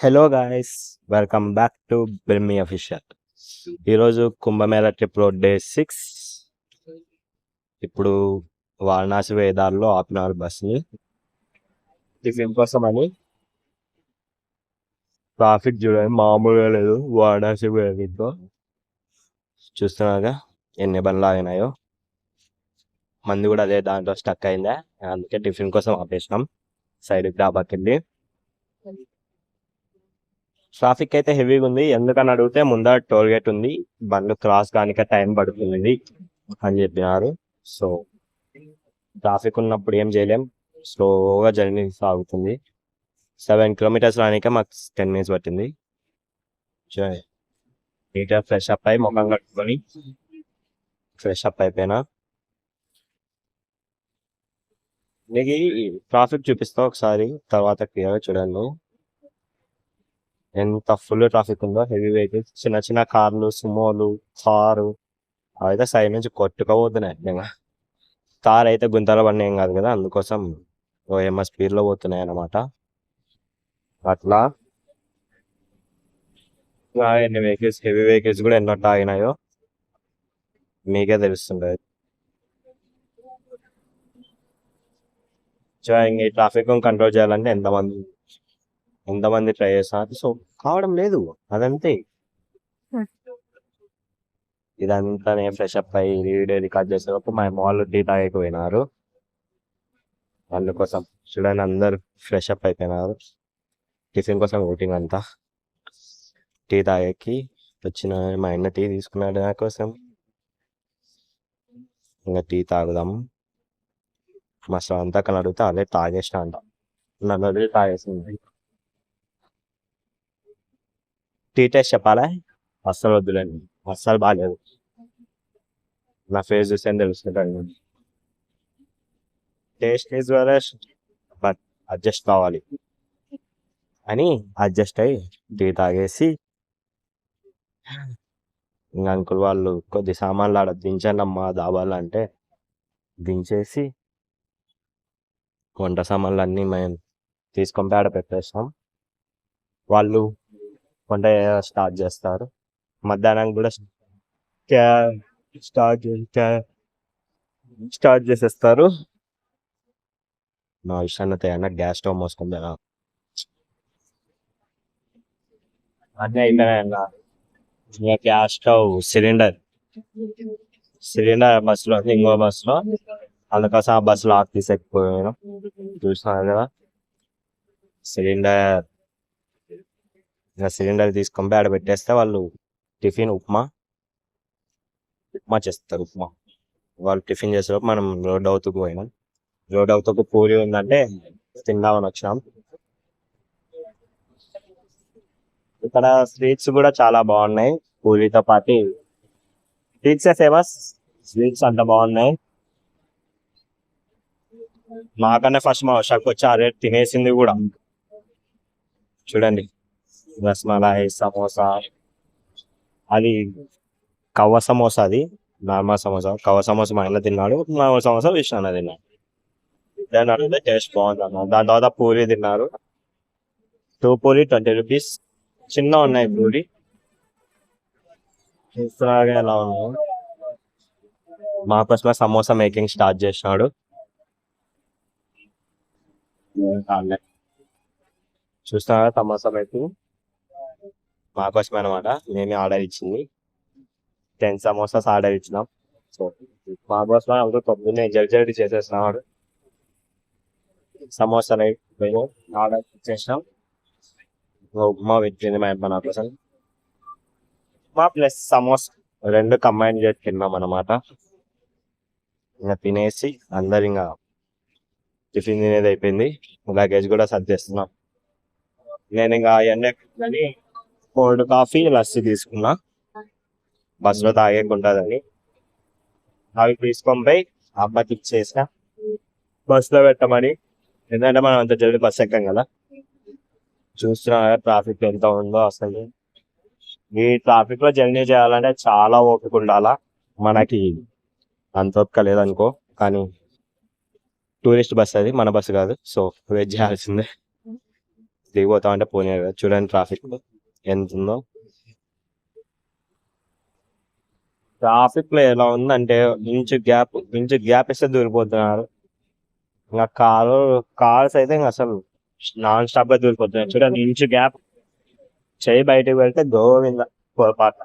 Hello guys, welcome back to Brimmi official. ఈరోజు Kumbh Mela trip road day 6. ఇప్పుడు వారణాసి వేదాల్లో ఆపినారు బస్ని టిఫిన్ కోసం అని. ట్రాఫిక్ చూడండి, మామూలుగా లేదు. వారణాసి వేదితో చూస్తున్నారుగా ఎన్ని బండ్లు ఆగినాయో. మంది కూడా అదే దాంట్లో స్టక్ అయిందా, అందుకే టిఫిన్ కోసం ఆపేసినాం సైడ్కి డాబాకెళ్ళి. ట్రాఫిక్ అయితే హెవీగా ఉంది. ఎందుకని అడిగితే ముందర టోల్ గేట్ ఉంది, బండ్లు క్రాస్ కానిక టైం పడుతుంది అని చెప్పినారు. సో ట్రాఫిక్ ఉన్నప్పుడు ఏం చేయలేం, స్లోగా జర్నీ సాగుతుంది. 7 కిలోమీటర్స్ రానికే మాకు 10 minutes పట్టింది. నీట్గా ఫ్రెష్ అప్ అయి ముఖం కట్టుకొని ఫ్రెష్ అప్ అయిపోయినా. నీకు ట్రాఫిక్ చూపిస్తా ఒకసారి, తర్వాత క్లియర్గా చూడండి ఎంత ఫుల్ ట్రాఫిక్ ఉందో. హెవీ వెహికల్స్, చిన్న చిన్న కార్లు, సుమోలు, కారు అయితే సైడ్ నుంచి కొట్టుకోబోతున్నాయి. కార్ అయితే గుంతలో పడిన ఏం కాదు కదా, అందుకోసం ఓఎంఆర్ స్పీడ్లో పోతున్నాయి అన్నమాట. అట్లా ఎన్ని వెహికల్స్, హెవీ వెహికల్స్ కూడా ఎన్నో ఆగినాయో మీకే తెలుస్తుంది. ఇంక ఈ ట్రాఫిక్ కంట్రోల్ చేయాలంటే ఎంతమంది ట్రై చేస్తారు, సో కావడం లేదు. అదంతే. ఇదంతా నేను ఫ్రెష్ అప్ అయ్యి వీడియో రికార్డ్ చేసేటప్పుడు మా వాళ్ళు టీ తాగకపోయినారు. అందుకోసం చూడండి, అందరు ఫ్రెష్ అప్ అయిపోయినారు. టిఫిన్ కోసం వెయిటింగ్ అంతా. టీ తాగేకి వచ్చిన మా ఆయన టీ తీసుకున్నాడు నా కోసం. ఇంకా టీ తాగుదాం. మా అంతా కని అడిగితే అదే తాగేసిన అంట, నన్ను వదిలి తాగేసింది. టీ టేస్ట్ చెప్పాలా? అస్సలు వద్దులేండి, అస్సలు బాగాలేదు. నా ఫేస్ చూస్తే తెలుసుకుంటాను. Taste is various, but adjust కావాలి అని అడ్జస్ట్ అయ్యి టీ తాగేసి, ఇంకా అంకుల్ వాళ్ళు కొద్ది సామాన్లు ఆడ దించండి అమ్మా దాబాలు అంటే దించేసి వంట సామాన్లు అన్నీ మేము తీసుకొని ఆడ పెట్టేస్తాం. వాళ్ళు వంట స్టార్ట్ చేస్తారు. మధ్యాహ్నం కూడా స్టార్ట్ చేసేస్తారు. నా ఇష్టాన్ని తేడా గ్యాస్ స్టవ్ మోసుకుందా అన్నీ అయిపోయినా. ఇంకా గ్యాస్ స్టవ్ సిలిండర్ బస్సులో, ఇంకో బస్సులో, అందుకోసం ఆ బస్సులో ఆకు తీసేకపోయాను. చూసినారు కదా సిలిండర్. ఇంకా సిలిండర్ తీసుకొని ఆడ పెట్టేస్తే వాళ్ళు టిఫిన్ ఉప్మా చేస్తారు. వాళ్ళు టిఫిన్ చేసేటప్పుడు మనం రోడ్ అవుతుకు పోయినాం. రోడ్ అవుతుకు పూరి ఉందంటే తిందామని వచ్చినాం. ఇక్కడ స్వీట్స్ కూడా చాలా బాగున్నాయి. పూరితో పాటు స్వీట్సే ఫేమస్, స్వీట్స్ అంత బాగున్నాయి. మాకన్నా ఫస్ట్ మా షాక్ వచ్చి ఆ రేట్ తినేసింది కూడా. చూడండి, రస్మలాయి, సమోసా, అది కవ్వ సమోసా, అది నార్మల్ సమోసా. కవ్వ సమోసా మా ఇంట్లో తిన్నాడు, నార్మల్ సమోసా విషయాన్ని తిన్నాడు. దాని అడిగితే టేస్ట్ బాగుంది అన్నాడు. దాని తర్వాత పూరి తిన్నారు. 2 పూరి 20 రూపీస్. చిన్న ఉన్నాయి పూరి. ఎలా ఉన్నావు? మా కోసం సమోసా మేకింగ్ స్టార్ట్ చేసినాడు. చూస్తున్నారా సమోసా మేకింగ్ మా కోసం అనమాట. మేమే ఆర్డర్ ఇచ్చింది. 10 సమోసాస్ ఆర్డర్ ఇచ్చినాం. సో మా కోసం అందరూ పొద్దున్నే జల్దీ చేసేస్తున్నాడు. సమోసా మేము ఆర్డర్ ఇచ్చేసినాం. ఉప్మా పెట్టింది మా అమ్మ నా కోసం. ఉప్మా ప్లస్ సమోసా రెండు కంబైన్ చేసి తిన్నాం అనమాట. ఇంకా తినేసి అందరు ఇంకా టిఫిన్ తినేది అయిపోయింది. లగేజ్ కూడా సర్దేస్తున్నాం. నేను ఇంకా అవన్నీ కోల్డ్ కాఫీ, లస్సీ తీసుకున్నా బస్సులో తాగేకుంటుందని. అవి తీసుకొని పోయి అబ్బాకి ఇచ్చేసా బస్సులో పెట్టమని. ఎందుకంటే మనం అంత జల్దీ బస్సు ఎక్కాం కదా. చూస్తున్నా ట్రాఫిక్ ఎంత ఉందో అసలు. ఈ ట్రాఫిక్ లో జర్నీ చేయాలంటే చాలా ఓపిక ఉండాలా. మనకి అంత ఓపిక లేదనుకో, కానీ టూరిస్ట్ బస్ అది, మన బస్సు కాదు, సో వెయిట్ చేయాల్సిందే. దిగిపోతాం అంటే పోనీ కదా. చూడండి ట్రాఫిక్ ఎంత ఉందో. ట్రాఫిక్ లో ఎలా ఉందంటే ఇంచు గ్యాప్ ఇస్తే దూరిపోతున్నారు. ఇంకా కార్స్ అయితే ఇంకా అసలు నాన్ స్టాప్ గా దూరిపోతున్నాయి. చూడండి ఇంచు గ్యాప్, చెయ్యి బయటకు వెళ్తే గోవింద పొరపాటు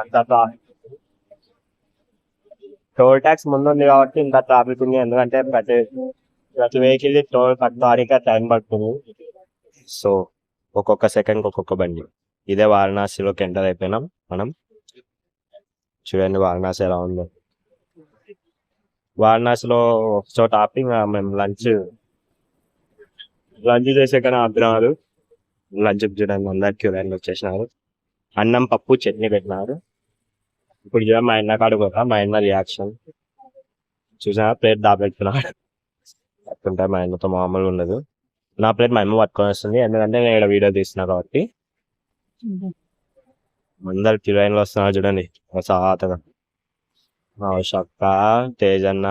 అంత ట్రాఫిక్. టోల్ ట్యాక్స్ ముందుంది కాబట్టి ఇంకా ట్రాఫిక్ ఉంది. ఎందుకంటే ప్రతి వెహికల్ టోల్ కట్టడానికి టైం పడుతుంది. సో ఒక్కొక్క సెకండ్ ఒక్కొక్క బండి. ఇదే వారణాసిలోకి ఎంటర్ అయిపోయినాం మనం. చూడండి వారణాసి ఎలా ఉందో. వారణాసిలో ఒక చోట ఆపి మేము లంచ్ చేసే కానీ ఆపినారు. లంచ్ చూడండి అందరు క్యూలైన్ వచ్చేసినారు. అన్నం పప్పు చట్నీ పెట్టినారు. ఇప్పుడు చూడండి మా అన్న కాడు కూడా, మా అన్న రియాక్షన్ చూసా, ప్లేట్ దాపెట్టుకున్నాడు. పట్టుకుంటే మా అన్నతో మామూలు ఉండదు. నా ప్లేట్ మా అమ్మ పట్టుకొని వస్తుంది, ఎందుకంటే నేను ఇక్కడ వీడియో తీస్తున్నా కాబట్టి. అందరు క్యూలైన్ లో వస్తున్నారు చూడండి సాతగా. మా షక్క, తేజ్ అన్న,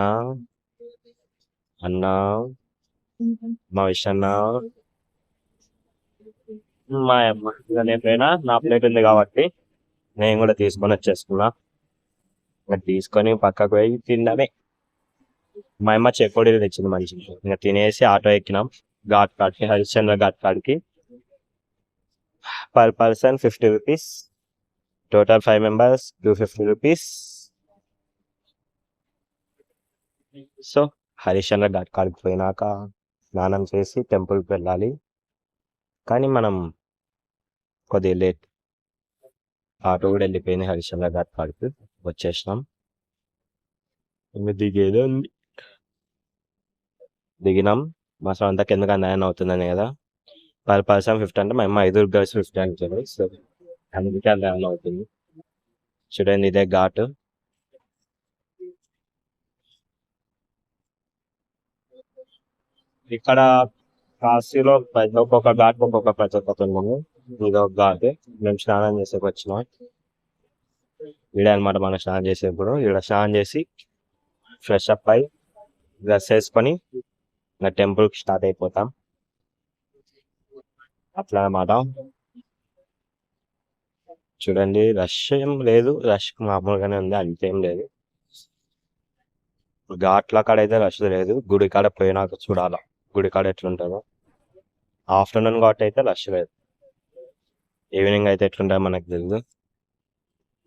మా విషన్న, మా అమ్మ. ఇక నేను నా ప్లేట్ ఉంది కాబట్టి నేను కూడా తీసుకొని వచ్చేసుకున్నా. తీసుకొని పక్కకు పోయి తినడమే. మా అమ్మ చెకోడీలు తెచ్చింది మంచిగా. ఇంకా తినేసి ఆటో ఎక్కినాం ఘాట్ కాడికి, హరిశ్చంద్ర ఘాట్ కాడికి. Per person 50 rupees, total 5 members 250 rupees. So Harishchandra ghat కాడికి పోయినాక స్నానం చేసి టెంపుల్కి వెళ్ళాలి. కానీ మనం కొద్దిగా లేట్, ఆటో కూడా వెళ్ళిపోయింది హరిశ్చంద్ర ఘాట్ కాడికి. వచ్చేసినాం. ఇంకా దిగేదే ఉంది. దిగినాం. మా సొంతకి ఎందుకు అన్యాయం అవుతుందని కదా. పర్ పర్సన్ 50 అంటే మా అమ్మ 5 గర్ల్స్ 50 అంటారు. సో అందుకే అన్యాయం అవుతుంది. చూడండి ఇదే ఘాట్. ఇక్కడ కాశీలో ఒక్కొక్క ఘాట్ ఒక్కొక్క ప్రత్యేకత ఉంది. ఇది ఒక ఘాట్. మేము స్నానం చేసేకి వచ్చినాం. ఇదే అనమాట మనం స్నానం చేసేప్పుడు. ఇక్కడ స్నానం చేసి ఫ్రెష్ అప్ అయి డ్రెస్ వేసుకొని ఇంకా టెంపుల్కి స్టార్ట్ అయిపోతాం. అట్లా అన్నమాట. చూడండి రష్ ఏం లేదు, రష్ మామూలుగానే ఉంది, అంతేం లేదు. ఘాట్ల కాడ అయితే రష్ లేదు. గుడి కాడ పోయినాక చూడాల గుడి కాడ ఎట్లుంటుందో. ఆఫ్టర్నూన్ కాబట్టి అయితే రష్ లేదు. ఈవినింగ్ అయితే ఎట్లుంటుందో మనకు తెలియదు.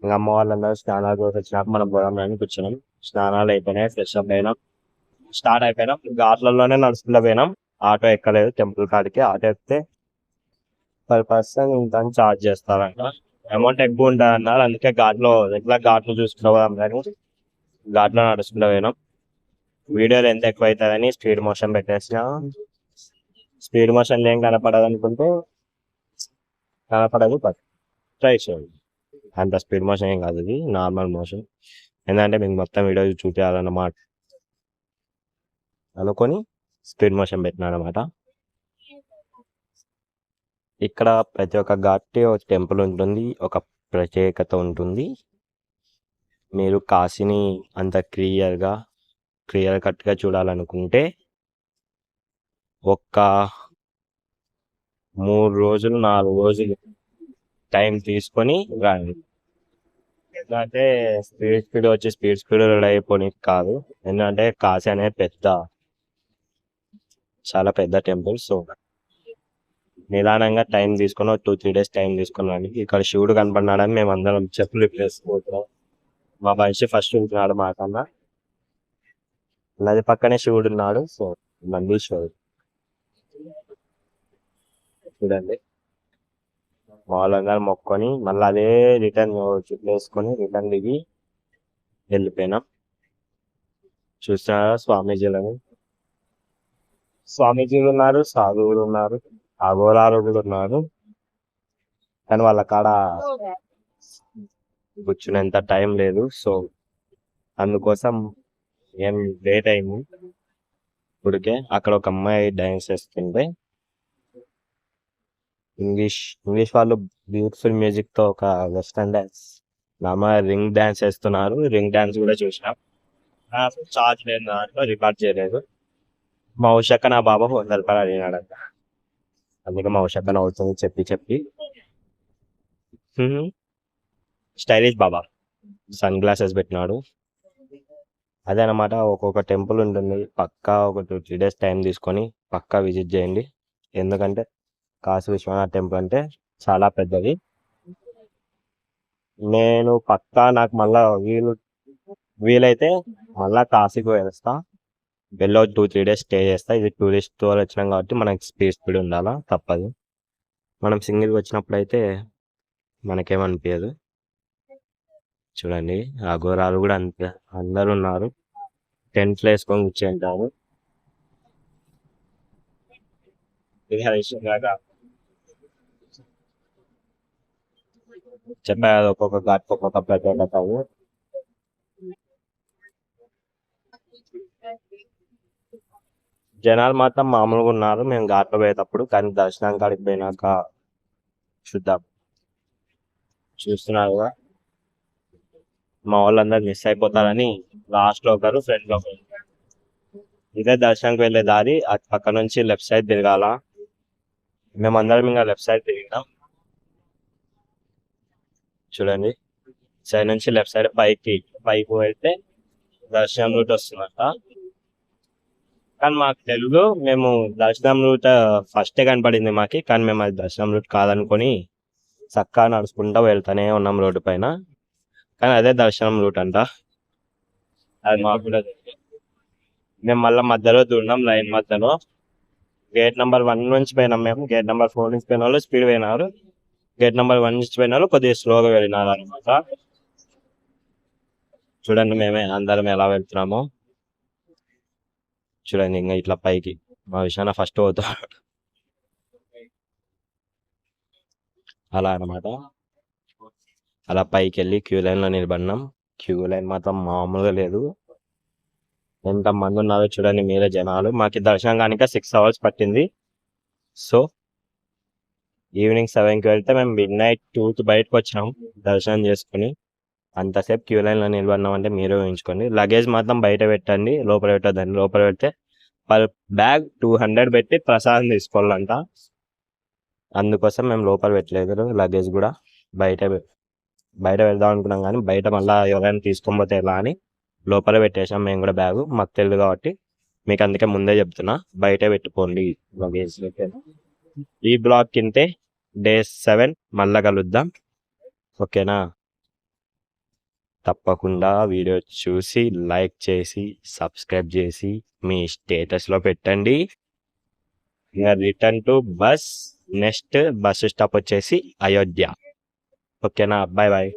ఇంకా అమ్మ వాళ్ళందరూ స్నానాలు చేసి వచ్చినాక మనం పోదామని కూర్చున్నాం. స్నానాలు అయిపోయినాయి, ఫ్రెష్ అప్ అయినాం, స్టార్ట్ అయిపోయినాం. ఘాట్లలోనే నడుచుకుంటూ పోయినాం. ఆటో ఎక్కలేదు టెంపుల్ కాడికి. ఆటో ఎక్కితే పర్ పర్సన్ ఇంత చార్జ్ చేస్తారంట. అమౌంట్ ఎక్కువ ఉంటుంది అన్నారు. అందుకే ఘాట్లో ఎట్లా ఘాట్లు చూసుకుంటూ పోదాం కానీ ఘాట్లో నడుచుకుంటూ పోయినాం. వీడియోలు ఎంత ఎక్కువ అవుతుందని స్పీడ్ మోషన్ పెట్టేసిన. స్పీడ్ మోషన్ ఏం కనపడదు అనుకుంటే కనపడదు, బట్ ట్రై చేయండి. అంత స్పీడ్ మోషన్ ఏం కాదు, ఇది నార్మల్ మోషన్. ఎందుకంటే మీకు మొత్తం వీడియో చూపించాలన్నమాట అనుకొని స్పీడ్ మోషన్ పెట్టినాడు అనమాట. ఇక్కడ ప్రతి ఒక్క ఘాట్కి ఒక టెంపుల్ ఉంటుంది, ఒక ప్రత్యేకత ఉంటుంది. మీరు కాశీని అంత క్లియర్ కట్గా చూడాలనుకుంటే ఒక్క 3 రోజులు 4 రోజులు టైం తీసుకొని రండి. ఎందుకంటే స్పీడ్ రెడీ అయిపోయి కాదు. ఎందుకంటే కాశీ అనేది చాలా పెద్ద టెంపుల్. సో నిదానంగా టైం తీసుకొని 2-3 డేస్ టైం తీసుకున్నాను. ఇక్కడ శివుడు కనపడినాడని మేము అందరం చెప్పులు వేసుకుంటున్నాం. మా మనిషి ఫస్ట్ ఉంటున్నాడు మాకన్నా. నది పక్కనే శివుడు ఉన్నాడు. సో నందీశ్వరుడు చూడండి. వాళ్ళందరూ మొక్కొని మళ్ళీ అదే రిటర్న్ చుట్టూ వేసుకొని రిటర్న్ దిగి వెళ్ళిపోయినాం. చూస్తున్నారా స్వామీజీలు ఉన్నారు, సాధువులు ఉన్నారు, అఘోరాలు ఉన్నారు. కానీ వాళ్ళ కాడ కూర్చునేంత టైం లేదు. సో అందుకోసం ఏం లేట్ అయింది. ఇప్పటికే అక్కడ ఒక అమ్మాయి డాన్స్ చేస్తుంటే ఇంగ్లీష్ వాళ్ళు బ్యూటిఫుల్ మ్యూజిక్ తో ఒక వెస్టర్న్ డాన్స్, మా అమ్మాయి రింగ్ డాన్స్ చేస్తున్నారు. రింగ్ డాన్స్ కూడా చూసినాం. చార్జ్ లేదు దాంట్లో, రికార్డ్ చేయలేదు. మా ఉషక్క నా బాబా 100 రూపాయలు అడిగినాడంట. అందుకే మా ఉషాకన్ అవుతుంది చెప్పి చెప్పి. స్టైలిష్ బాబా సన్ గ్లాసెస్ పెట్టినాడు. అదే అనమాట, ఒక్కొక్క టెంపుల్ ఉంటుంది, పక్కా ఒక 2-3 డేస్ టైం తీసుకొని పక్కా విజిట్ చేయండి. ఎందుకంటే కాశీ విశ్వనాథ్ టెంపుల్ అంటే చాలా పెద్దది. నేను పక్కా నాకు మళ్ళా వీలైతే మళ్ళా కాశీకి వెళ్తా. వెళ్ళి 2-3 డేస్ స్టే చేస్తా. ఇది టూరిస్ట్ టూర్ వచ్చినాం కాబట్టి మనకి స్పీడ్ ఉండాలా, తప్పదు. మనం సింగిల్గా వచ్చినప్పుడు అయితే మనకేమనిపించదు. చూడండి అఘోరాలు కూడా అంతే, అందరు ఉన్నారు, టెంట్లు వేసుకొని కూర్చుంటారు. ఇది హరిశ్చంద్ర చెప్పా కదా, ఒక్కొక్క ఘాట్ ఒక్కొక్క ప్రత్యేకత. జనాలు మాత్రం మామూలుగా ఉన్నారు మేము ఘాట్లో పోయేటప్పుడు, కానీ దర్శనం కాడికి పోయినాక చూద్దాం. చూస్తున్నారు కదా, మా వాళ్ళందరూ మిస్ అయిపోతారని లాస్ట్ లో ఒకరు ఫ్రంట్ లో ఒకరు. ఇదే దర్శనంకి వెళ్ళే దారి, అటు పక్క నుంచి లెఫ్ట్ సైడ్ తిరగాల. మేమందరం ఇంకా లెఫ్ట్ సైడ్ తిరిగినాం. చూడండి, సైడ్ నుంచి లెఫ్ట్ సైడ్ పైకి వెళ్తే దర్శనం రూట్ వస్తుందంట. కానీ మాకు తెలుగు, మేము దర్శనం రూట్ ఫస్టే కనపడింది మాకి, కానీ మేము అది దర్శనం రూట్ కాదనుకొని చక్కగా నడుచుకుంటూ వెళ్తానే ఉన్నాం రోడ్డు పైన. కానీ అదే దర్శనం రూట్ అంట, అది మాకు కూడా తెలియదు. మేము మళ్ళీ మధ్యలో దూరినాం, లైన్ మధ్యలో. గేట్ నెంబర్ 1 నుంచి పోయినాం మేము, గేట్ నెంబర్ 4 నుంచి పోయిన వాళ్ళు స్పీడ్ పోయినారు, గేట్ నెంబర్ 1 నుంచి పోయిన వాళ్ళు కొద్దిగా స్లోగా వెళ్ళినారు అనమాట. చూడండి మేమే అందరం ఎలా వెళ్తున్నామో. చూడండి ఇంకా ఇట్లా పైకి మా విషయాన ఫస్ట్ పోతాడు, అలా అనమాట. అలా పైకి వెళ్ళి క్యూ లైన్ లో నిలబడినాం. క్యూ లైన్ మాత్రం మామూలుగా లేదు, ఎంత మంది ఉన్నారో చూడండి మీరే జనాలు. మాకు దర్శనం కానిక 6 hours పట్టింది. సో ఈవినింగ్ 7కి వెళ్తే మేము మిడ్నైట్ 2కి బయటకు వచ్చినాం దర్శనం చేసుకుని. అంతసేపు క్యూ లైన్ లో నిలబడినాం అంటే మీరే ఊహించుకోండి. లగేజ్ మాత్రం బయట పెట్టండి, లోపల పెట్టద్దండి. లోపల పెడితే పర్ బ్యాగ్ 200 పెట్టి ప్రసాదం తీసుకోవాలంట. అందుకోసం మేము లోపల పెట్టలేదు లగేజ్ కూడా, బయట వెళ్దాం అనుకున్నాం, కానీ బయట మళ్ళీ ఎవరైనా తీసుకొని పోతే ఎలా అని లోపల పెట్టేసాం మేము కూడా బ్యాగు. మాకు తెలియదు కాబట్టి మీకు అందుకే ముందే చెప్తున్నా, బయట పెట్టుకోండి లగేజ్. ఈ బ్లాగ్ కింటే డే 7 మళ్ళా కలుద్దాం, ఓకేనా? తప్పకుండా వీడియో చూసి లైక్ చేసి సబ్స్క్రైబ్ చేసి మీ స్టేటస్లో పెట్టండి. Return to bus, next bus stop వచ్చేసి అయోధ్య, ఓకేనా? Bye bye.